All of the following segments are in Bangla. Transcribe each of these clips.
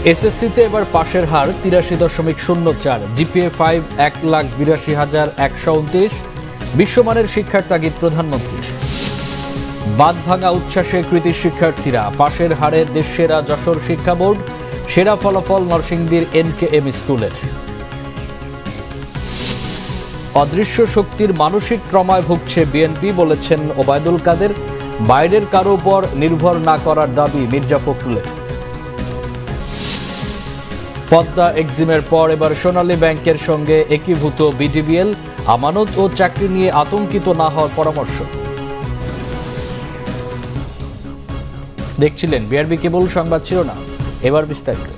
এসএসসিতে এবার পাশের হার ৮৩.০৪, জিপিএ 5 ১,৮২,১২৯। বিশ্বমানের শিক্ষার তাগিদ প্রধানমন্ত্রীর। বাঁধ ভাঙা উচ্ছ্বাসে কৃতি শিক্ষার্থীরা, পাশের হারে দেশসেরা যশোর শিক্ষা বোর্ড, সেরা ফলাফল নরসিংদীর এনকেএম স্কুলের। অদৃশ্য শক্তির মানসিক ট্রমায় ভুগছে বিএনপি, বলেছেন ওবায়দুল কাদের। বাইরের কারো উপর নির্ভর না করার দাবি মির্জা ফখরুলের। পদ্মা এক্সিমের পর এবার সোনালী ব্যাংকের সঙ্গে একীভূত বিডিবিএল, আমানত ও চাকরি নিয়ে আতঙ্কিত না হওয়ার পরামর্শ। দেখছিলেন বিআরবি কেবল সংবাদ শিরোনাম, এবার বিস্তারিত।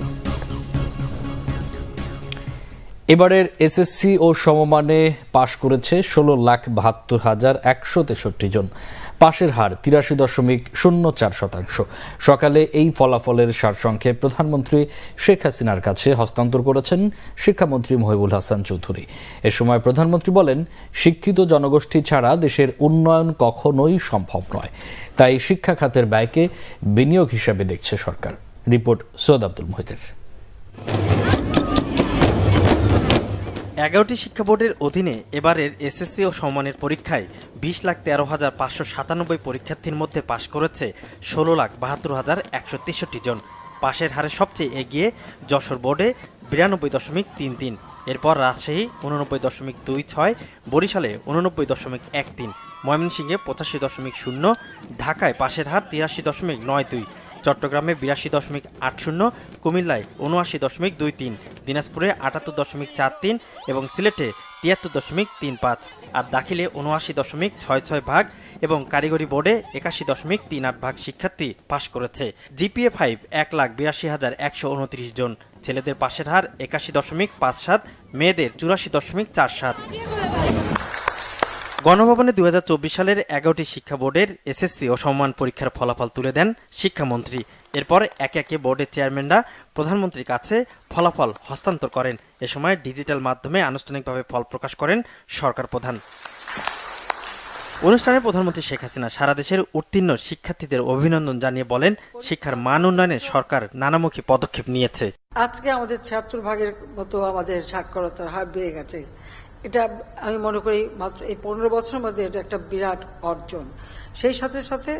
এবারের এসএসসি ও সমমানে পাশ করেছে ১৬,৭২,১৬৩ জন। পাশের হার ৮৩.০৪%। সকালে এই ফলাফলের সারসংক্ষেপ প্রধানমন্ত্রী শেখ হাসিনার কাছে হস্তান্তর করেছেন শিক্ষামন্ত্রী মহিবুল হাসান চৌধুরী। এ সময় প্রধানমন্ত্রী বলেন, শিক্ষিত জনগোষ্ঠী ছাড়া দেশের উন্নয়ন কখনোই সম্ভব নয়। তাই শিক্ষা খাতের ব্যয়কে বিনিয়োগ হিসাবে দেখছে সরকার। রিপোর্ট সৈয়দ আব্দুল মুহিতের। ১১টি শিক্ষা বোর্ডের অধীনে এবারের এসএসসি ও সমমানের পরীক্ষায় ২০,১৩,৫৯৭ পরীক্ষার্থীর মধ্যে পাশ করেছে ১৬,৭২,১৬৩ জন। পাশের হারে সবচেয়ে এগিয়ে যশোর বোর্ডে ৯২.৩৩, এরপর রাজশাহী ৮৯.26, বরিশালে ৮৯.13, ময়মনসিংহে ৮৫.০, ঢাকায় পাশের হার ৮৩.৯২, চট্টগ্রামে ৮২.৮০, কুমিল্লায় ৭৯.23, দিনাজপুরে ৭৮.43 এবং সিলেটে ৭৩.35, আর দাখিলে ৭৯.66 এবং কারিগরি বোর্ডে ৮১.38 শিক্ষার্থী পাশ করেছে। জিপিএ 5 ১,৮২,১২৯ জন। ছেলেদের পাশের হার ৮১.57, মেয়েদের ৮৪.47। গণভবনে ২০২৪ সালের ১১টি শিক্ষা বোর্ডের এসএসসি ও সমমান পরীক্ষার ফলাফল তুলে দেন শিক্ষামন্ত্রী। এরপর একে একে বোর্ডের চেয়ারম্যানরা প্রধানমন্ত্রীর কাছে ফলাফল হস্তান্তর করেন। এ সময় ডিজিটাল মাধ্যমে আনুষ্ঠানিকভাবে ফল প্রকাশ করেন সরকার প্রধান। অনুষ্ঠানে প্রধানমন্ত্রী শেখ হাসিনা সারা দেশের উত্তীর্ণ শিক্ষার্থীদের অভিনন্দন জানিয়ে বলেন, শিক্ষার মান উন্নয়নে সরকার নানামুখী পদক্ষেপ নিয়েছে। আজকে আমাদের ৭৬% মতো আমাদের সাক্ষরতার হার বেড়ে গেছে। এটা আমি মনে করি মাত্র এই ১৫ বছরের মধ্যে এটা একটা বিরাট অর্জন। সেই সাথে সাথে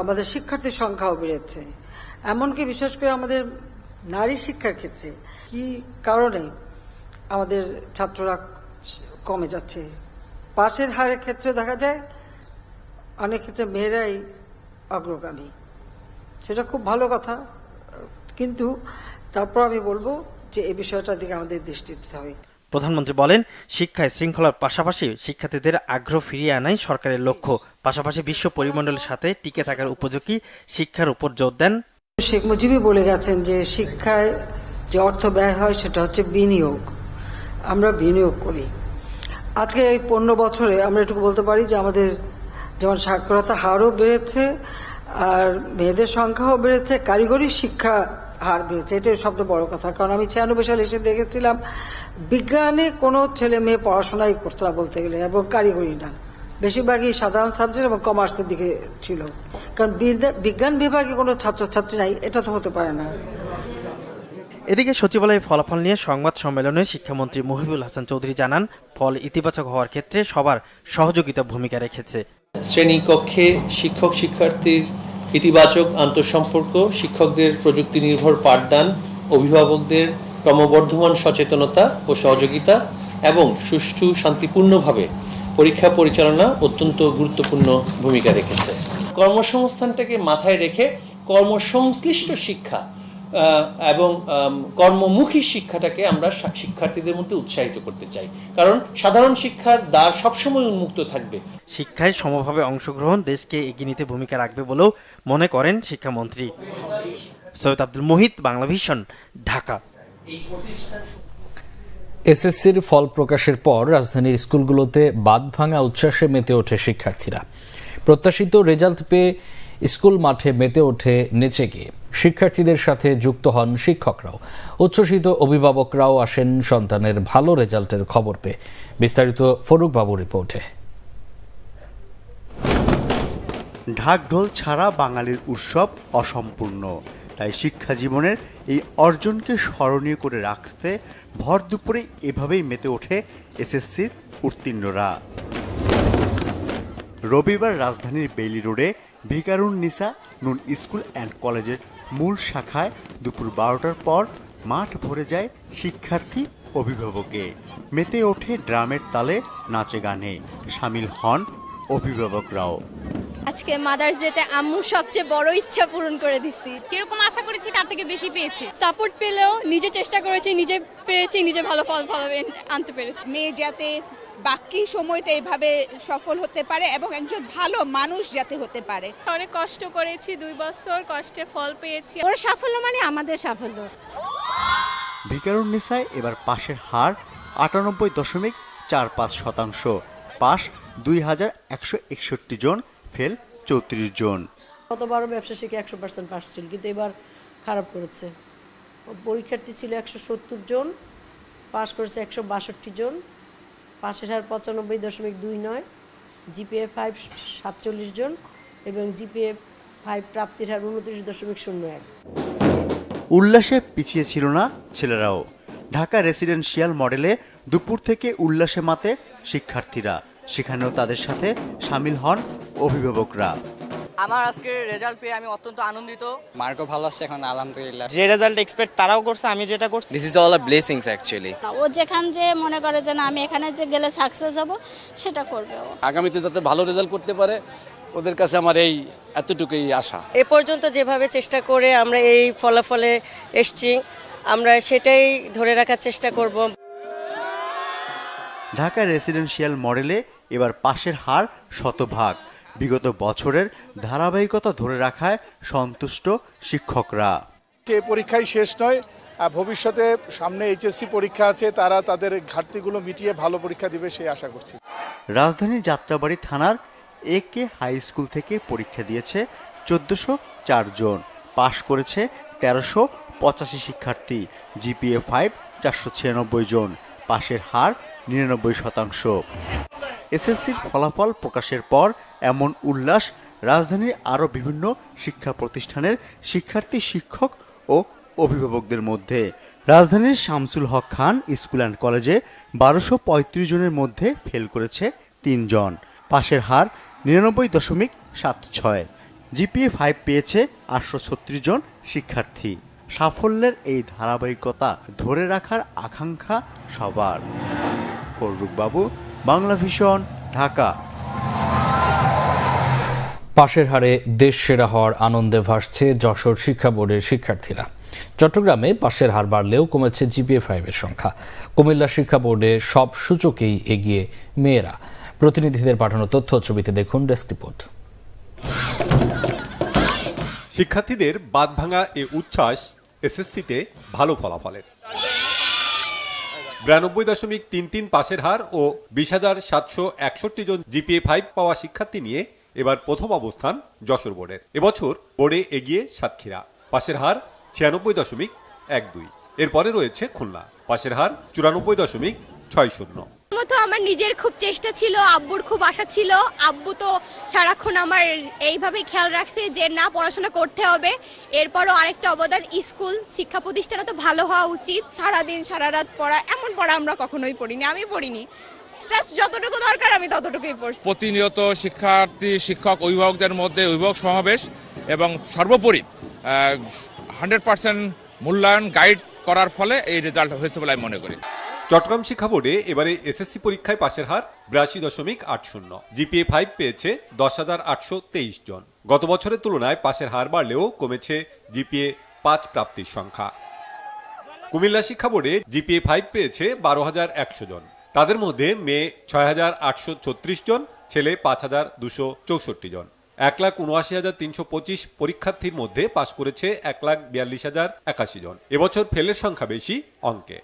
আমাদের শিক্ষার্থীর সংখ্যাও বেড়েছে। এমনকি বিশেষ করে আমাদের নারী শিক্ষার ক্ষেত্রে কি কারণে আমাদের ছাত্ররা কমে যাচ্ছে, পাশের হারের ক্ষেত্রে দেখা যায় অনেক ক্ষেত্রে মেয়েরাই অগ্রগামী। সেটা খুব ভালো কথা, কিন্তু তারপর আমি বলবো যে এই বিষয়টার দিকে আমাদের দৃষ্টি দিতে হবে। প্রধানমন্ত্রী বলেন, শিক্ষায় শৃঙ্খলার পাশাপাশি শিক্ষার্থীদের আগ্রহ ফিরিয়ে আনাই সরকারের লক্ষ্য। পাশাপাশি বিশ্ব পরিমণ্ডলের সাথে টিকে থাকার উপযোগী শিক্ষার উপর জোর দেন। শেখ মুজিবই বলে গেছেন যে শিক্ষায় যে অর্থ ব্যয় হয় সেটা হচ্ছে বিনিয়োগ। আমরা বিনিয়োগ করি। আজকে এই ১৫ বছরে আমরা এটুকু বলতে পারি যে আমাদের যেমন সাক্ষরতা হারও বেড়েছে, আর মেয়েদের সংখ্যাও বেড়েছে, কারিগরি শিক্ষা হার বেড়েছে। এটাই সবচেয়ে বড় কথা। কারণ আমি ৯৬ সালে এসে দেখেছিলাম বিজ্ঞানে কোনো ছেলে মেয়ে পড়াশোনাই করতো না বলতে গেলে, এবং কারিগরি না, বেশিরভাগই সাধারণ সাবজেক্ট এবং কমার্সের দিকে ছিল। কারণ বিজ্ঞান বিভাগে কোনো ছাত্রছাত্রী নাই, এটা তো হতে পারে না। এদিকে সচিবালয়ের ফলাফল নিয়ে সংবাদ সম্মেলনে শিক্ষামন্ত্রী মহিবুল হাসান চৌধুরী জানান, ফল ইতিবাচক হওয়ার ক্ষেত্রে সবার সহযোগিতা ভূমিকা রেখেছে। শ্রেণীকক্ষে শিক্ষক শিক্ষার্থীর ইতিবাচক আন্তঃসম্পর্ক, শিক্ষকদের প্রযুক্তি নির্ভর পাঠদান, অভিভাবকদের ক্রমবর্ধমান সচেতনতা ও সহযোগিতা এবং সুষ্ঠু শান্তিপূর্ণভাবে পরীক্ষা পরিচালনা অত্যন্ত গুরুত্বপূর্ণ ভূমিকা রেখেছে। কর্মসংস্থানটাকে মাথায় রেখে কর্মসংশ্লিষ্ট শিক্ষা এবং কর্মমুখী শিক্ষাটাকে আমরা শিক্ষার্থীদের মধ্যে উৎসাহিত করতে চাই, কারণ সাধারণ শিক্ষার দ্বার সবসময় উন্মুক্ত থাকবে। শিক্ষায় সমভাবে অংশগ্রহণ দেশকে এগিয়ে নিতে ভূমিকা রাখবে বলেও মনে করেন শিক্ষামন্ত্রী। সৈয়দ আব্দুল মুহিত, বাংলাভিশন, ঢাকা। এসএসসির ফল প্রকাশের পর রাজধানীর স্কুলগুলোতে বাঁধ ভাঙা উচ্ছ্বাসে মেতে ওঠে শিক্ষার্থীরা। প্রত্যাশিত রেজাল্ট পেয়ে স্কুল মাঠে মেতে ওঠে নেচে গিয়ে। শিক্ষার্থীদের সাথে যুক্ত হন শিক্ষকরাও। উচ্ছ্বসিত অভিভাবকরাও আসেন সন্তানের ভালো রেজাল্টের খবর পেয়ে। বিস্তারিত ফরুক বাবুর রিপোর্টে। ঢাকঢোল ছাড়া বাঙালির উৎসব অসম্পূর্ণ, তাই শিক্ষা জীবনের এই অর্জনকে স্মরণীয় করে রাখতে ভর দুপুরে এভাবেই মেতে ওঠে এসএসসির উত্তীর্ণরা। রবিবার রাজধানীর বেইলি রোডে ভিকারুননিসা নুন স্কুল অ্যান্ড কলেজের মূল শাখায় দুপুর 12টার পর মাঠ ভরে যায় শিক্ষার্থী অভিভাবকে। মেতে ওঠে ড্রামের তালে, নাচে গানে, সামিল হন অভিভাবকরাও। আজকে মাদার্স ডেতে আম্মুর সবচেয়ে বড় ইচ্ছা পূরণ করে দিচ্ছি। যেরকম আশা করেছি তার থেকে বেশি পেয়েছি। সাপোর্ট পেলেও নিজে চেষ্টা করেছি, নিজে পেরেছি, নিজে ভালো ফল আনতে পেরেছি। মেয়ে যাতে বাকি সময়টা এইভাবে সফল হতে পারে এবং একজন ভালো মানুষ যাতে হতে পারে। অনেক কষ্ট করেছি, 2 বছর কষ্টের ফল পেয়েছি। ওর সাফল্য মানে আমাদের সাফল্য। ভিকারুননিসায় এবার পাশের হার 98.45%, পাস 2161 জন, ফেল 34 জন। গতবারও ব্যবসা শিখে 100% পাস ছিল, কিন্তু এবার খারাপ করেছে। পরীক্ষার্থী ছিল 170 জন, পাস করেছে 162 জন, পাশের হার 95.29, জিপিএ 5 47 জন এবং জিপিএ 5 প্রাপ্তির হার 29.01। উল্লাসে পিছিয়ে ছিল না ছেলেরাও। ঢাকা রেসিডেন্সিয়াল মডেলে দুপুর থেকে উল্লাসে মাতে শিক্ষার্থীরা, সেখানেও তাদের সাথে সামিল হন অভিভাবকরা। আমার আজকের রেজাল্ট পেয়ে আমি অত্যন্ত আনন্দিত। মার্কও ভালো আসছে এখন, আলহামদুলিল্লাহ। যে রেজাল্ট এক্সপেক্ট তারাও করছে, আমি যেটা করছি, this is all a blessings actually. ও যেখান যে মনে করে যে না আমি এখানে যে গেলে সাকসেস হব, সেটা করবে ও। আগামীতে যাতে ভালো রেজাল্ট করতে পারে, ওদের কাছে আমার এই এতটুকুই আশা। এ পর্যন্ত যেভাবে চেষ্টা করে আমরা এই ফলাফলে এসেছি, আমরা সেটাই ধরে রাখার চেষ্টা করব। ঢাকা রেসিডেন্সিয়াল মডেলে এবার পাশের হার 100%। বিগত বছরের ধারাবাহিকতা ধরে রাখায় সন্তুষ্ট শিক্ষকরা। এই পরীক্ষাই শেষ নয়, ভবিষ্যতে সামনে এইচএসসি পরীক্ষা আছে, তারা তাদের ঘাটতিগুলো মিটিয়ে ভালো পরীক্ষা দিবে সেই আশা করছি। রাজধানীর যাত্রাবাড়ী থানার একে হাই স্কুল থেকে পরীক্ষা দিয়েছে 1404 জন, পাশ করেছে 1385 শিক্ষার্থী, জিপিএ 5 496 জন, পাশের হার 99%। এসএসসির ফলাফল প্রকাশের পর এমন উল্লাস রাজধানীর আরও বিভিন্ন শিক্ষা প্রতিষ্ঠানের শিক্ষার্থী, শিক্ষক ও অভিভাবকদের মধ্যে। রাজধানীর শামসুল হক খান স্কুল অ্যান্ড কলেজে 1235 জনের মধ্যে ফেল করেছে 3 জন, পাশের হার 99.76, জিপিএ 5 পেয়েছে 836 জন শিক্ষার্থী। সাফল্যের এই ধারাবাহিকতা ধরে রাখার আকাঙ্ক্ষা সবার। ফররুক বাবু, বাংলা ভিশন, ঢাকা। পাশের হারে দেশ সেরা হওয়ার আনন্দে ভাসছে যশোর শিক্ষা বোর্ডের শিক্ষার্থীরা। চট্টগ্রামে পাশের হার বাড়লেও কমেছে জিপিএ 5 এর সংখ্যা। কুমিল্লা শিক্ষা বোর্ডে সব সূচকেই এগিয়ে মেয়েরা। প্রতিনিধিদের পাঠানো তথ্য ছবিতে দেখুন ডেস্ক রিপোর্ট। শিক্ষার্থীদের বাঁধভাঙা এ উচ্ছ্বাস এসএসসিতে ভালো ফলাফলের। 92.33 পাশের হার ও 20,761 জন জিপিএ 5 পাওয়া শিক্ষার্থী নিয়ে এবার প্রথম অবস্থান যশোর বোর্ডের। এবছর বোর্ডে এগিয়ে সাতক্ষীরা, পাশের হার 96.12। এরপরে রয়েছে খুলনা, পাশের হার 94.60। তো আমার নিজের খুব চেষ্টা ছিল, আব্বুর খুব আশা ছিল। আব্বু তো সারাক্ষণ আমার এইভাবে খেয়াল রাখছে যে না পড়াশোনা করতে হবে। এরপরও আরেকটা অবদান, স্কুল শিক্ষা প্রতিষ্ঠানে তো ভালো হওয়া উচিত। সারাদিন সারা রাত পড়া, এমন পড়া আমরা কখনোই পড়িনি, আমি পড়িনি। জাস্ট যতটুকু দরকার আমি ততটুকুই পড়ছি। প্রতিনিয়ত শিক্ষার্থী, শিক্ষক, অভিভাবকদের মধ্যে অভিভাবক সমাবেশ এবং সর্বোপরি 100% মূল্যায়ন গাইড করার ফলে এই রেজাল্ট হয়েছে বলে আমি মনে করি। চট্টগ্রাম শিক্ষা বোর্ডে এবারে এসএসসি পরীক্ষায় পাশের হার 82.80, জিপিএ 5 পেয়েছে 10,823 জন। গত বছরের তুলনায় পাশের হার বাড়লেও কমেছে জিপিএ 5 প্রাপ্তির সংখ্যা। কুমিল্লা শিক্ষা বোর্ডে জিপিএ 5 পেয়েছে 12,100 জন। তাদের মধ্যে মেয়ে 6,836 জন, ছেলে 5,264 জন। 1,79,325 পরীক্ষার্থীর মধ্যে পাশ করেছে 1,42,081 জন। এবছর ফেলের সংখ্যা বেশি অঙ্কে।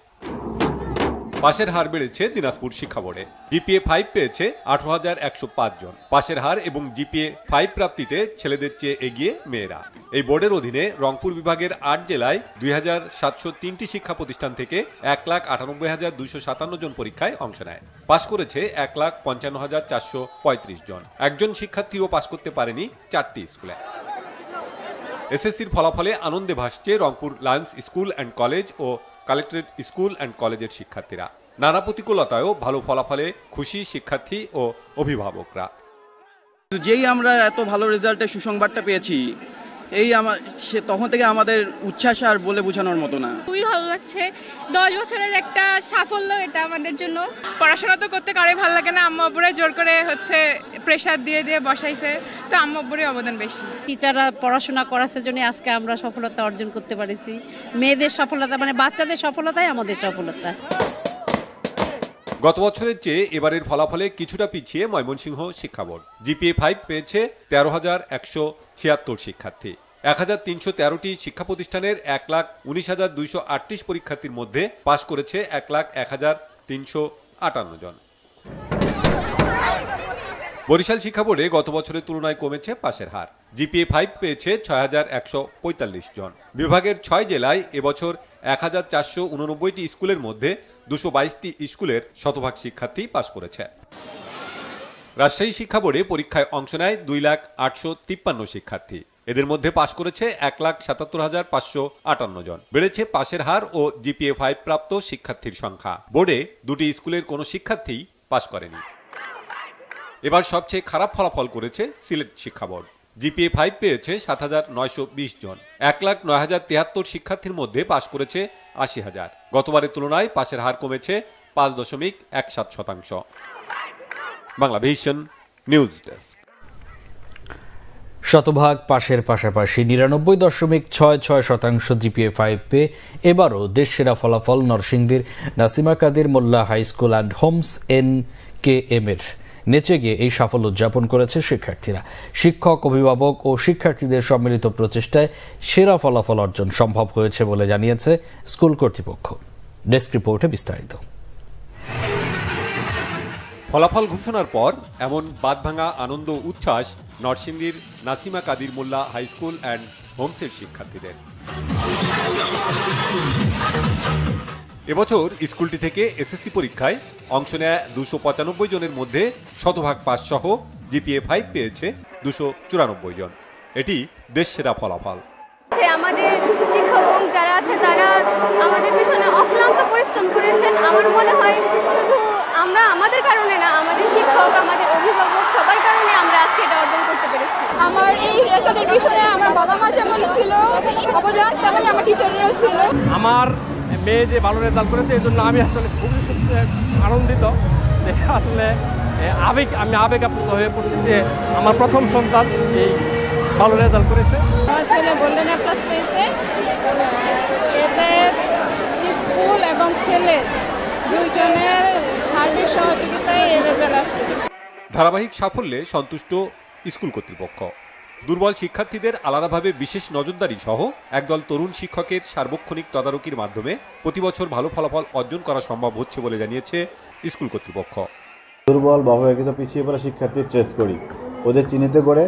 পাশের হার বেড়েছে দিনাজপুর শিক্ষা বোর্ডে। জিপিএ 5 পেয়েছে 18,105 জন। পাশের হার এবং জিপিএ 5 প্রাপ্তিতে ছেলেদের চেয়ে এগিয়ে মেয়েরা। এই বোর্ডের অধীনে রংপুর বিভাগের 8 জেলায় 2,703টি শিক্ষা প্রতিষ্ঠান থেকে 1,98,257 জন পরীক্ষায় অংশ নেয়। পাশ করেছে 1,55,435 জন। একজন শিক্ষার্থীও পাশ করতে পারেনি 4টি স্কুলে। এসএসসির ফলাফলে আনন্দে ভাসছে Rangpur Lions school and college ও কালেক্টরেট স্কুল অ্যান্ড কলেজের শিক্ষার্থীরা। নানা প্রতিকূলতায়ও ভালো ফলাফলে খুশি শিক্ষার্থী ও অভিভাবকরা। যেই আমরা এত ভালো রেজাল্টের সুসংবাদটা পেয়েছি, তখন থেকে আমাদের উচ্ছ্বাস আর বলে বোঝানোর মতো না। খুবই ভালো লাগছে, 10 বছরের একটা সাফল্য এটা আমাদের জন্য। পড়াশোনা তো করতে কারোই ভালো লাগে না, আম্মু আব্বুরে জোর করে প্রেশার দিয়ে বসাইছে, তো আম্মু আব্বুরই অবদান বেশি। টিচাররা পড়াশোনা করার জন্য আজকে আমরা সফলতা অর্জন করতে পারছি। মেয়েদের সফলতা মানে বাচ্চাদের সফলতাই আমাদের সফলতা। গত বছরের চেয়ে এবারের ফলাফলে কিছুটা পিছিয়ে ময়মনসিংহ শিক্ষা বোর্ড। জিপিএ 5 পেয়েছে 13,176 শিক্ষার্থী। 1,313টি শিক্ষা প্রতিষ্ঠানের 1,19,238 পরীক্ষার্থীর মধ্যে পাশ করেছে 1,01,358 জন। বরিশাল শিক্ষা বোর্ডে গত বছরের তুলনায় কমেছে পাশের হার। জিপিএ 5 পেয়েছে 6,145 জন। বিভাগের 6 জেলায় এবছর 1,489টি স্কুলের মধ্যে 222টি স্কুলের শতভাগ শিক্ষার্থী পাশ করেছে। রাজশাহী শিক্ষা বোর্ডে পরীক্ষায় অংশ নেয় 2,853 শিক্ষার্থী। এদের মধ্যে পাশ করেছে 1,77,558 জন। বেড়েছে পাশের হার ও জিপিএ 5 প্রাপ্ত শিক্ষার্থীর সংখ্যা। বোর্ডে দুটি স্কুলের কোনো শিক্ষার্থী পাশ করেনি। এবার সবচেয়ে খারাপ ফলাফল করেছে সিলেট শিক্ষা বোর্ড। জিপিএ 5 পেয়েছে 7,920 জন। 1,09,073 শিক্ষার্থীর মধ্যে পাশ করেছে 80,000। গতবারের তুলনায় পাশের হার কমেছে 5.17%। Bangla vision news desk. শতভাগ পাশের পাশাপাশি 99.66% জিপিএ 5 পেয়ে এবারও দেশ সেরা ফলাফল নরসিংদীর Nasima Kader Molla high school and homes NKM এর। নেচে গিয়ে এই সাফল্য উদযাপন করেছে শিক্ষার্থীরা। শিক্ষক, অভিভাবক ও শিক্ষার্থীদের সম্মিলিত প্রচেষ্টায় সেরা ফলাফল অর্জন সম্ভব হয়েছে বলে জানিয়েছে স্কুল কর্তৃপক্ষ। ডেস্ক রিপোর্টে বিস্তারিত। ফলাফল ঘোষণার পর এমন বাঁধভাঙা আনন্দ উচ্ছ্বাস নরসিংদীর নাসিমা কাদির মোল্লা হাই স্কুল অ্যান্ড হোমসের শিক্ষার্থীদের। এবছর স্কুলটি থেকে এসএসসি পরীক্ষায় অংশ নেয় 295 জনের মধ্যে শতভাগ পাস সহ জিপিএ 5 পেয়েছে 294 জন। এটি দেশ সেরা ফলাফল। আমাদের শিক্ষক যারা আছে তারা আমাদের পিছনে অক্লান্ত পরিশ্রম করেছেন। আমার মনে হয় শুধু আমরা আমাদের কারণে না, আমাদের শিক্ষক, আমাদের অভিভাবক সবার কারণে আমরা আজকে এটা অর্জন করতে পেরেছি। আমার এই রেজাল্টের পিছনে আমার বাবা মা যেমন ছিল অবদান, তেমন আমার টিচাররাও ছিল। আমার মেয়ে যে ভালো রেজাল্ট করেছে এই জন্য আমি আসলে খুবই আনন্দিত। এটা আসলে আমি আবেগাপ্লুত হয়ে পড়ছি যে আমার প্রথম সন্তান এই ভালো রেজাল্ট করেছে। আমার ছেলে গোল্ডেন এ প্লাস পেয়েছে। এতে স্কুল এবং ছেলে দুইজনের সার্বিক সহযোগিতায় এই রেজাল্ট আসছে। ধারাবাহিক সাফল্যে সন্তুষ্ট স্কুল কর্তৃপক্ষ। দুর্বল শিক্ষার্থীদের আলাদাভাবে বিশেষ নজরদারি সহ একদল তরুণ শিক্ষকের সার্বক্ষণিক তদারকির মাধ্যমে প্রতি বছর ভালো ফলাফল অর্জন করা সম্ভব হচ্ছে বলে জানিয়েছে স্কুল কর্তৃপক্ষ। দুর্বল বা অবহেলিত পিছিয়ে পড়া শিক্ষার্থী ট্রেস করি, ওদের চিহ্নিত করে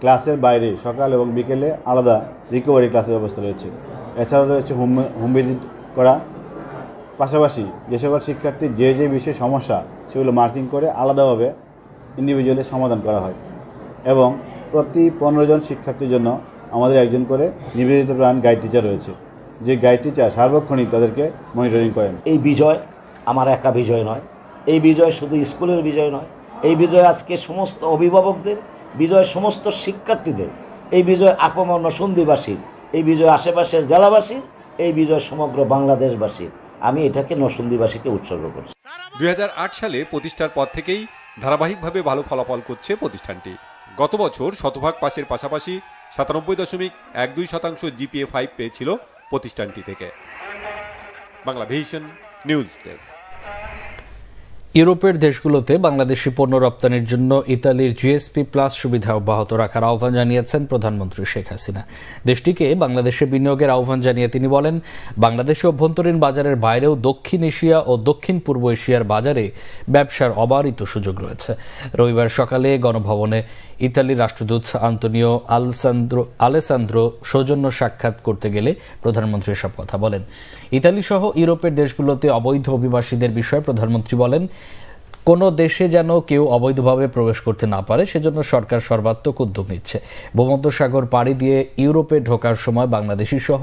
ক্লাসের বাইরে সকাল এবং বিকেলে আলাদা রিকভারি ক্লাসের ব্যবস্থা রয়েছে। এছাড়াও রয়েছে হোম ভিজিট করা। পাশাপাশি যে সকল শিক্ষার্থীর যে যে বিষয়ে সমস্যা সেগুলো মার্কিং করে আলাদাভাবে ইন্ডিভিজুয়ালি সমাধান করা হয় এবং প্রতি 15 জন শিক্ষার্থীর জন্য আমাদের একজন করে নিবেদিত প্রাণ গাইড টিচার রয়েছে, যে গাইড টিচার সার্বক্ষণিক তাদেরকে মনিটরিং করেন। এই বিজয় আমার একা বিজয় নয়, এই বিজয় শুধু স্কুলের বিজয় নয়, এই বিজয় আজকে সমস্ত অভিভাবকদের বিজয়, সমস্ত শিক্ষার্থীদের এই বিজয়, আপামর নরসিংদীবাসীর এই বিজয়, আশেপাশের জেলাবাসীর এই বিজয়, সমগ্র বাংলাদেশবাসীর। আমি এটাকে নরসিংদীবাসীকে উৎসর্গ করছি। 2008 সালে প্রতিষ্ঠার পর থেকেই ধারাবাহিকভাবে ভালো ফলাফল করছে প্রতিষ্ঠানটি। গত বছর শতভাগ পাশের পাশাপাশি 97.12% জিপিএ 5 পেয়েছিল প্রতিষ্ঠানটি থেকে। Bangla vision news desk. ইউরোপের দেশগুলোতে বাংলাদেশি পণ্য রপ্তানির জন্য ইতালির জিএসপি প্লাস সুবিধা অব্যাহত রাখার আহ্বান জানিয়েছেন প্রধানমন্ত্রী শেখ হাসিনা। দেশটিকে বাংলাদেশে বিনিয়োগের আহ্বান জানিয়ে তিনি বলেন, বাংলাদেশে অভ্যন্তরীণ বাজারের বাইরেও দক্ষিণ এশিয়া ও দক্ষিণ পূর্ব এশিয়ার বাজারে ব্যবসার অবারিত সুযোগ রয়েছে। রবিবার সকালে গণভবনে ইতালির রাষ্ট্রদূত আন্তোনিও আলেসান্দ্রো সৌজন্য সাক্ষাৎ করতে গেলে প্রধানমন্ত্রী এসব কথা বলেন। ইতালি সহ ইউরোপের দেশগুলোতে অবৈধ অভিবাসীদের বিষয়ে প্রধানমন্ত্রী বলেন, কোনো দেশে যেন কেউ অবৈধভাবে প্রবেশ করতে না পারে সেজন্য সরকার সর্বাত্মক উদ্যোগ নিচ্ছে। ভূমধ্যসাগর পাড়ি দিয়ে ইউরোপে ঢোকার সময় বাংলাদেশি সহ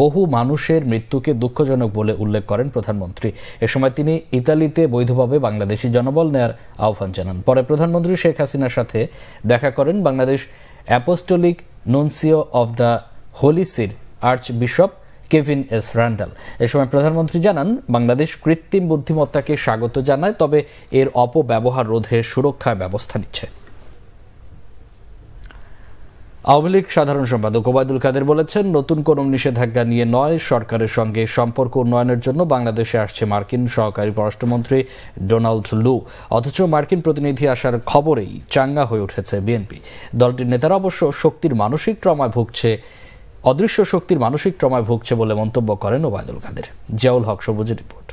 বহু মানুষের মৃত্যুকে দুঃখজনক বলে উল্লেখ করেন প্রধানমন্ত্রী। এ সময় তিনি ইতালিতে বৈধভাবে বাংলাদেশি জনবল নেয়ার আহ্বান জানান। পরে প্রধানমন্ত্রী শেখ হাসিনার সাথে দেখা করেন Bangladesh apostolic nuncio of the holy see archbishop Kevin S Randall. এ সময় প্রধানমন্ত্রী জানান, বাংলাদেশ কৃত্রিম বুদ্ধিমত্তাকে স্বাগত জানায়, তবে এর অপব্যবহার রোধে সুরক্ষার ব্যবস্থা নিচ্ছে। আওয়ামী লীগ সাধারণ সম্পাদক ওবায়দুল কাদের বলেছেন, নতুন কোনো নিষেধাজ্ঞা নিয়ে নয়, সরকারের সঙ্গে সম্পর্ক উন্নয়নের জন্য বাংলাদেশে আসছে মার্কিন সহকারী পররাষ্ট্রমন্ত্রী ডোনাল্ড লু। অথচ মার্কিন প্রতিনিধি আসার খবরেই চাঙ্গা হয়ে উঠেছে বিএনপি। দলটির নেতারা অবশ্য শক্তির মানসিক ট্রমায় ভুগছে, অদৃশ্য শক্তির মানসিক ট্রমায় ভুগছে বলে মন্তব্য করেন ওবায়দুল কাদের। জিয়াউল হক সবুজের রিপোর্ট।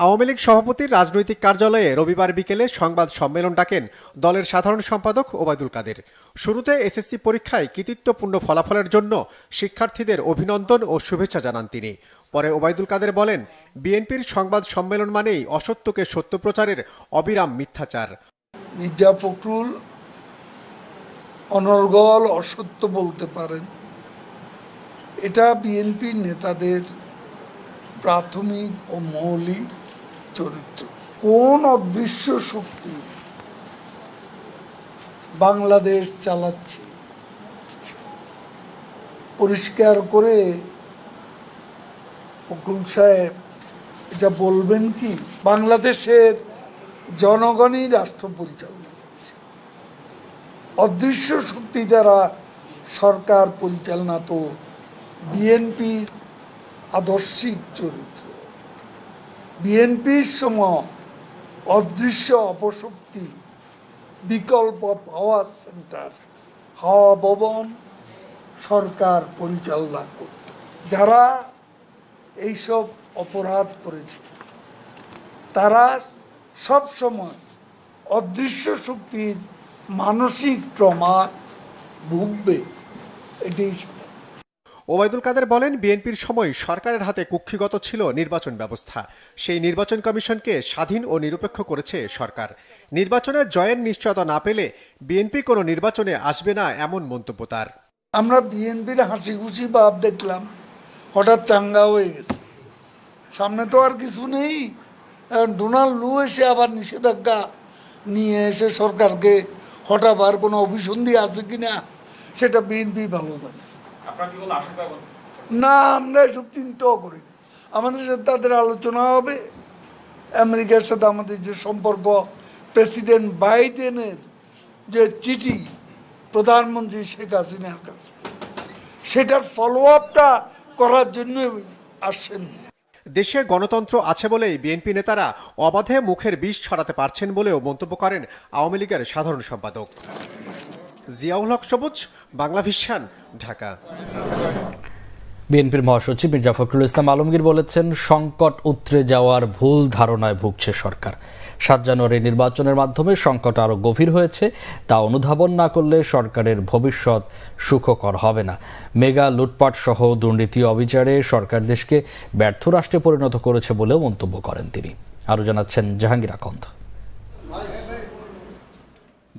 আওয়ামী লীগ সভাপতির রাজনৈতিক কার্যালয়ে রবিবার বিকেলে সংবাদ সম্মেলন ডাকেন দলের সাধারণ সম্পাদক ওবায়দুল কাদের। শুরুতে এসএসসি পরীক্ষায় কৃতিত্বপূর্ণ ফলাফলের জন্য শিক্ষার্থীদের অভিনন্দন ও শুভেচ্ছা জানান তিনি। পরে ওবায়দুল কাদের বলেন, বিএনপির সংবাদ সম্মেলন মানেই অসত্যকে সত্য প্রচারের অবিরাম মিথ্যাচার। মির্জা ফখরুল অনর্গল অসত্য বলতে পারেন, এটা বিএনপির নেতাদের প্রাথমিক ও মৌলিক চরিত্র। কোন অদৃশ্য শক্তি বাংলাদেশ চালাচ্ছে পরিষ্কার করে ফখরুল সাহেব এটা বলবেন কি? বাংলাদেশের জনগণই রাষ্ট্র পরিচালনা করছে, অদৃশ্য শক্তি দ্বারা সরকার পরিচালনা তো বিএনপির আদর্শিক চরিত্র। বিএনপির সময় অদৃশ্য অপশক্তি বিকল্প পাওয়ার সেন্টার হাওয়া ভবন সরকার পরিচালনা করত। যারা এইসব অপরাধ করেছে তারা সব সময় অদৃশ্য শক্তির মানসিক ট্রমা ভুগবে, এটাই। ওবায়দুল কাদের বলেন, বিএনপির সময় সরকারের হাতে কুক্ষিগত ছিল নির্বাচন ব্যবস্থা। সেই নির্বাচন কমিশনকে স্বাধীন ও নিরপেক্ষ করেছে সরকার। নির্বাচনে জয়ের নিশ্চয়তা না পেলে বিএনপি কোনো নির্বাচনে আসবে না, এমন মন্তব্য তার। আমরা বিএনপির হাসি খুশি ভাব দেখলাম, হঠাৎ চাঙ্গা হয়ে গেছে। সামনে তো আর কিছু নেই। ডোনাল্ড লু এসে আবার নিষেধাজ্ঞা নিয়ে এসে সরকারকে হটাবার কোনো অভিসন্ধি আছে কিনা সেটা বিএনপি ভালো জানে। না, আমরা এসব চিন্তাও করি না। আমাদের সাথে তাদের আলোচনা হবে। আমেরিকার সাথে আমাদের যে সম্পর্ক, প্রেসিডেন্ট বাইডেনের যে চিঠি প্রধানমন্ত্রী শেখ হাসিনার কাছে, সেটার ফলো আপটা করার জন্য আসছেন। দেশে গণতন্ত্র আছে বলেই বিএনপি নেতারা অবাধে মুখের বিষ ছড়াতে পারছেন বলেও মন্তব্য করেন আওয়ামী লীগের সাধারণ সম্পাদক। জিয়াউল হক সবুজ, বাংলা ভিশন, ঢাকা। বিএনপির মহাসচিব মির্জা ফখরুল ইসলাম আলমগীর বলেছেন, সংকট উতরে যাওয়ার ভুল ধারণায় ভুগছে সরকার। 7 জানুয়ারি নির্বাচনের মাধ্যমে সংকট আরও গভীর হয়েছে, তা অনুধাবন না করলে সরকারের ভবিষ্যৎ সুখকর হবে না। মেগা লুটপাট সহ দুর্নীতি অবিচারে সরকার দেশকে ব্যর্থ রাষ্ট্রে পরিণত করেছে বলেও মন্তব্য করেন তিনি। আরও জানাচ্ছেন জাহাঙ্গীর আকন্দ।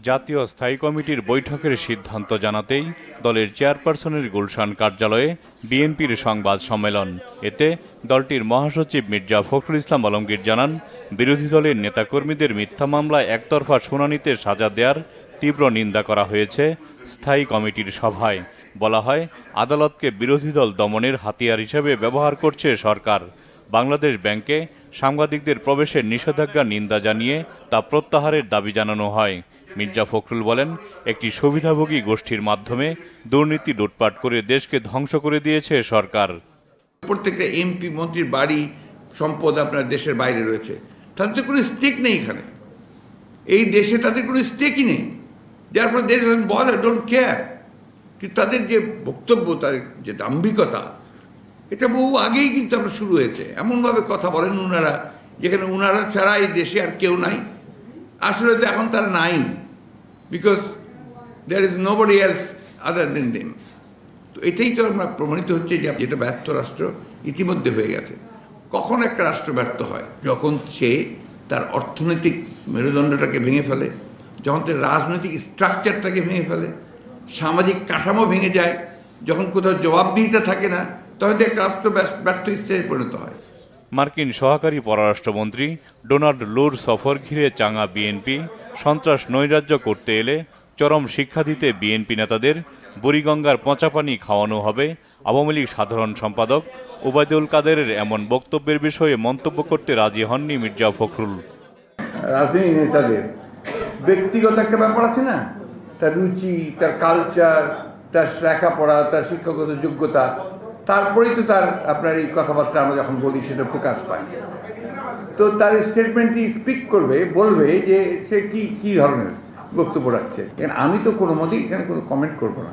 জাতীয় স্থায়ী কমিটির বৈঠকের সিদ্ধান্ত জানাতেই দলের চেয়ারপারসনের গুলশান কার্যালয়ে বিএনপির সংবাদ সম্মেলন। এতে দলটির মহাসচিব মির্জা ফখরুল ইসলাম আলমগীর জানান, বিরোধী দলের নেতাকর্মীদের মিথ্যা মামলায় একতরফা শুনানিতে সাজা দেওয়ার তীব্র নিন্দা করা হয়েছে স্থায়ী কমিটির সভায়। বলা হয়, আদালতকে বিরোধী দল দমনের হাতিয়ার হিসেবে ব্যবহার করছে সরকার। বাংলাদেশ ব্যাংকে সাংবাদিকদের প্রবেশের নিষেধাজ্ঞার নিন্দা জানিয়ে তা প্রত্যাহারের দাবি জানানো হয়। মির্জা ফখরুল বলেন, একটি সুবিধাভোগী গোষ্ঠীর মাধ্যমে দুর্নীতি লুটপাট করে দেশকে ধ্বংস করে দিয়েছে সরকার। প্রত্যেকটা এমপি মন্ত্রীর বাড়ি সম্পদ আপনার দেশের বাইরে রয়েছে, তাদের তো কোনো স্টেক নেই এখানে। এই দেশে তাদের কোনো স্টেকই নেই, যার ফলে দেশ ডোন্ট কেয়ার। কিন্তু তাদের যে বক্তব্য, তাদের যে দাম্ভিকতা, এটা বহু আগেই কিন্তু আমরা শুরু হয়েছে। এমনভাবে কথা বলেন ওনারা, যেখানে ওনারা ছাড়া এই দেশে আর কেউ নাই। আসলে তো এখন তারা নাই, because there is nobody else other than them. তো এটাই তো আমরা প্রমাণিত হচ্ছে যে যেটা ব্যর্থ রাষ্ট্র ইতিমধ্যে হয়ে গেছে। কখন একটা রাষ্ট্র ব্যর্থ হয়? যখন সে তার অর্থনৈতিক মেরুদণ্ডটাকে ভেঙে ফেলে, যখন তার রাজনৈতিক স্ট্রাকচারটাকে ভেঙে ফেলে, সামাজিক কাঠামো ভেঙে যায়, যখন কোথাও জবাবদিহিতা থাকে না, তখন একটা রাষ্ট্র ব্যর্থ স্টেজে পরিণত হয়। মার্কিন সহকারী পররাষ্ট্রমন্ত্রী ডোনাল্ড লুর সফর ঘিরে চাঙা বিএনপি, সন্ত্রাস নৈরাজ্য করতে এলে চরম শিক্ষা দিতে বিএনপি নেতাদের বুড়িগঙ্গার পচা পানি খাওয়ানো হবে আওয়ামী লীগ সাধারণ সম্পাদক ওবায়দুল কাদেরের এমন বক্তব্যের বিষয়ে মন্তব্য করতে রাজি হননি মির্জা ফখরুল। রাজনীতি নেতাদের ব্যক্তিগত একটা ব্যাপার আছে না, তার রুচি, তার কালচার, তার লেখাপড়া, তার শিক্ষাগত যোগ্যতা, তারপরেই তো তার আপনার এই কথাবার্তা আমরা যখন বলি সেটা প্রকাশ পায়। তো তার স্টেটমেন্টটি স্পিক করবে, বলবে যে সে কি ধরনের বক্তব্য রাখছে। আমি তো কোনো মতেই এখানে কোনো কমেন্ট করবো না।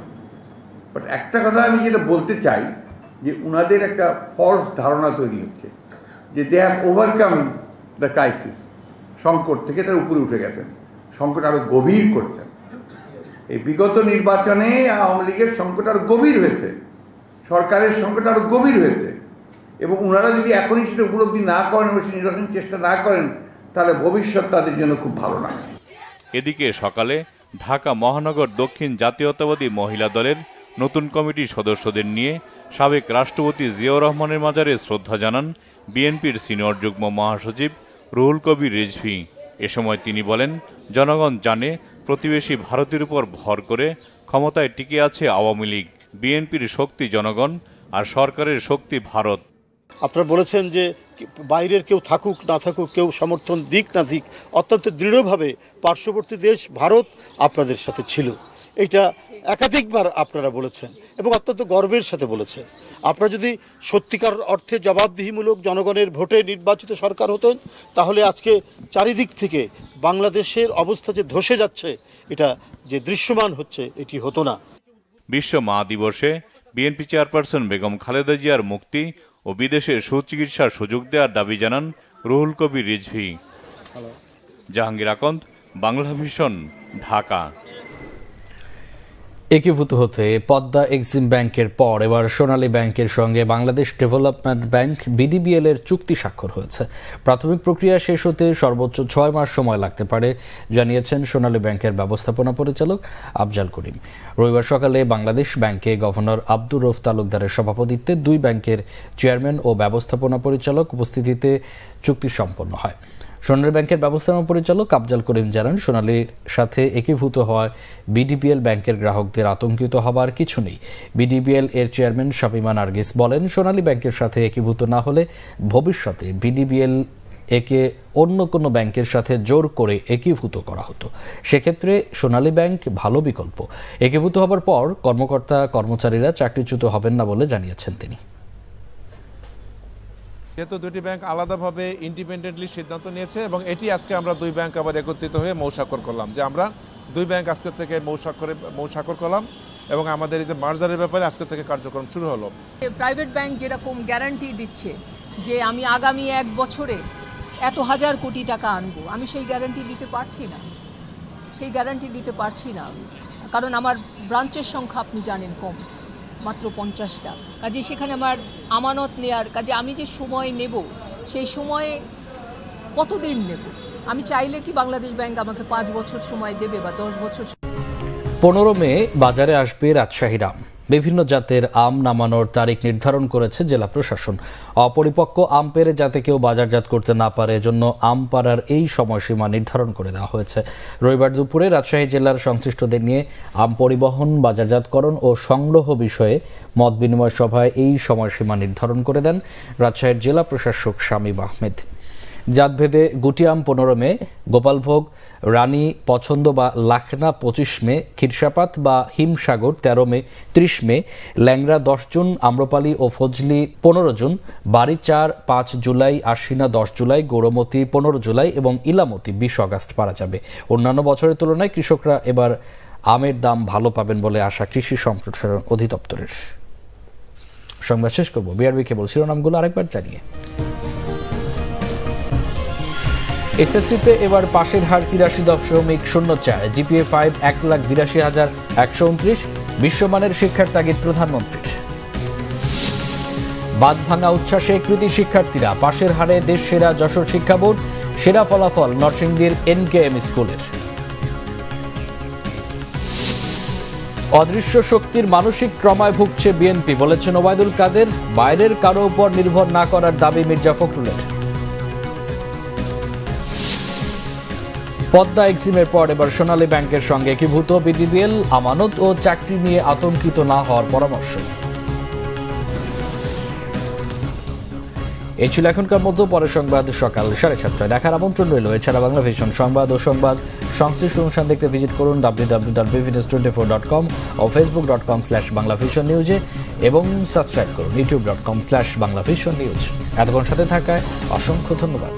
বাট একটা কথা আমি যেটা বলতে চাই যে উনাদের একটা ফলস ধারণা তৈরি হচ্ছে যে they have overcome the crisis. সংকট থেকে তার উপরে উঠে গেছেন, সংকট আরও গভীর করেছেন। এই বিগত নির্বাচনে আওয়ামী লীগের সংকট আরও গভীর হয়েছে, সরকারের সংকট আরও গভীর হয়েছে, এবং ওনারা যদি এখনই সেটা উপলব্ধি না করেন এবং নির্বাচন চেষ্টা না করেন তাহলে ভবিষ্যৎ তাদের জন্য খুব ভালো না। এদিকে সকালে ঢাকা মহানগর দক্ষিণ জাতীয়তাবাদী মহিলা দলের নতুন কমিটির সদস্যদের নিয়ে সাবেক রাষ্ট্রপতি জিয়াউর রহমানের মাজারে শ্রদ্ধা জানান বিএনপির সিনিয়র যুগ্ম মহাসচিব রুহুল কবির রিজভী। এ সময় তিনি বলেন, জনগণ জানে প্রতিবেশী ভারতের উপর ভর করে ক্ষমতায় টিকে আছে আওয়ামী লীগ। বিএনপির শক্তি জনগণ আর সরকারের শক্তি ভারত। আপনারা বলেছেন যে বাইরের কেউ থাকুক না থাকুক, কেউ সমর্থন দিক না দিক, অত্যন্ত দৃঢ়ভাবে পার্শ্ববর্তী দেশ ভারত আপনাদের সাথে ছিল। এটা একাধিকবার আপনারা বলেছেন এবং অত্যন্ত গর্বের সাথে বলেছেন। আপনারা যদি সত্যিকার অর্থে জবাবদিহিমূলক জনগণের ভোটে নির্বাচিত সরকার হতেন তাহলে আজকে চারিদিক থেকে বাংলাদেশের অবস্থা যে ধসে যাচ্ছে, এটা যে দৃশ্যমান হচ্ছে, এটি হতো না। বিশ্ব মা দিবসে বিএনপি চেয়ারপারসন বেগম খালেদা জিয়ার মুক্তি ও বিদেশে সুচিকিৎসার সুযোগ দেওয়ার দাবি জানান রুহুল কবির রিজভী। জাহাঙ্গীর আকন্দ, বাংলা ভিশন, ঢাকা। একীভূত হতে পদ্মা এক্সিম ব্যাংকের পর এবার সোনালী ব্যাংকের সঙ্গে বাংলাদেশ ডেভেলপমেন্ট ব্যাংক বিডিবিএল এর চুক্তি স্বাক্ষর হয়েছে। প্রাথমিক প্রক্রিয়া শেষ হতে সর্বোচ্চ 6 মাস সময় লাগতে পারে জানিয়েছেন সোনালী ব্যাংকের ব্যবস্থাপনা পরিচালক আফজাল করিম। রবিবার সকালে বাংলাদেশ ব্যাংকে গভর্নর আব্দুর রউফ তালুকদারের সভাপতিত্বে দুই ব্যাংকের চেয়ারম্যান ও ব্যবস্থাপনা পরিচালক উপস্থিতিতে চুক্তি সম্পন্ন হয়। সোনালী ব্যাংকের ব্যবস্থাপনা পরিচালক আফজাল করিম জানান, সোনালীর সাথে একীভূত হওয়ায় বিডিবিএল ব্যাংকের গ্রাহকদের আতঙ্কিত হবার কিছু নেই। বিডিবিএল এর চেয়ারম্যান শামিমা নার্গিস বলেন, সোনালী ব্যাংকের সাথে একীভূত না হলে ভবিষ্যতে বিডিবিএল একে অন্য কোনো ব্যাংকের সাথে জোর করে একীভূত করা হতো। সেক্ষেত্রে সোনালী ব্যাংক ভালো বিকল্প। একীভূত হবার পর কর্মকর্তা কর্মচারীরা চাকরিচ্যুত হবেন না বলে জানিয়েছেন তিনি। যেহেতু দুটি ব্যাংক আলাদাভাবে ইন্ডিপেন্ডেন্টলি সিদ্ধান্ত নিয়েছে এবং এটি আজকে আমরা দুই ব্যাংক আবার একত্রিত হয়ে মৌস্বাক্ষর করলাম যে আমরা দুই ব্যাংক আজকে থেকে মৌস্বাক্ষর করলাম এবং আমাদের এই যে মার্জারের ব্যাপারে আজকে থেকে কার্যক্রম শুরু হলো। প্রাইভেট ব্যাংক যেরকম গ্যারান্টি দিচ্ছে যে আমি আগামী 1 বছরে এত হাজার কোটি টাকা আনবো, আমি সেই গ্যারান্টি দিতে পারছি না। কারণ আমার ব্রাঞ্চের সংখ্যা আপনি জানেন কম, মাত্র 50টা। কাজে সেখানে আমার আমানত নেয়ার কাজে আমি যে সময় নেব, সেই সময়ে কতদিন নেব? আমি চাইলে কি বাংলাদেশ ব্যাংক আমাকে 5 বছর সময় দেবে বা 10 বছর? 15 মে বাজারে আসবে রাজশাহীর আম। বিভিন্ন জাতের আম নামানোর তারিখ নির্ধারণ করেছে জেলা প্রশাসন। অপরিপক্ক আম পেরে যাতে কেউ বাজারজাত করতে না পারে এজন্য আম পাড়ার এই সময়সীমা নির্ধারণ করে দেওয়া হয়েছে। রবিবার দুপুরে রাজশাহী জেলার সংশ্লিষ্টদের নিয়ে আম পরিবহন, বাজারজাতকরণ ও সংগ্রহ বিষয়ে মত বিনিময় সভায় এই সময়সীমা নির্ধারণ করে দেন রাজশাহীর জেলা প্রশাসক শামীম আহমেদ। জাতভেদে গুটিয়াম 15 মে, গোপালভোগ, রানী পছন্দ বা লাখনা 25 মে, ক্ষীরসাপাত বা হিমসাগর 13 মে, 30 মে, ল্যাংড়া 10 জুন, আম্রপালি ও ফজলি 15 জুন, বাড়িচার 5 জুলাই, আশ্বিনা 10 জুলাই, গৌরমতি 15 জুলাই এবং ইলামতি 20 আগস্ট পারা যাবে। অন্যান্য বছরের তুলনায় কৃষকরা এবার আমের দাম ভালো পাবেন বলে আশা কৃষি সম্প্রসারণ অধিদপ্তরের। সংবাদ শেষ করব বিআরবি কেবল শিরোনামগুলো আরেকবার জানিয়ে। এসএসসিতে এবার পাশের হার 83.04, জিপিএ 5 1,82,129, বিশ্বমানের শিক্ষার তাগিদ প্রধানমন্ত্রীর। বাঁধ ভাঙা উচ্ছ্বাসে কৃতি শিক্ষার্থীরা, পাশের হারে দেশ সেরা যশোর শিক্ষা বোর্ড, সেরা ফলাফল নরসিংদীর NKM স্কুলের। অদৃশ্য শক্তির মানসিক ট্রমায় ভুগছে বিএনপি, বলেছেন ওবায়দুল কাদের। বাইরের কারো উপর নির্ভর না করার দাবি মির্জা ফখরুলের। পদ্মা এক্সিমের পর এবার সোনালী ব্যাংকের সঙ্গে একীভূত বিডিবিএল, আমানত ও চাকরি নিয়ে আতঙ্কিত না হওয়ার পরামর্শ। এই ছিল এখনকার মতো। পরের সংবাদ সকাল 7:30 দেখার আমন্ত্রণ রইল। এছাড়া বাংলা ভিশন সংবাদ ও সংবাদ সংশ্লিষ্ট অনুষ্ঠান দেখতে ভিজিট করুন www.bvnews24.com ও facebook.com/banglavisionnews এবং সাবস্ক্রাইব করুন youtube.com/banglavisionnews। এতক্ষণ সাথে থাকায় অসংখ্য ধন্যবাদ।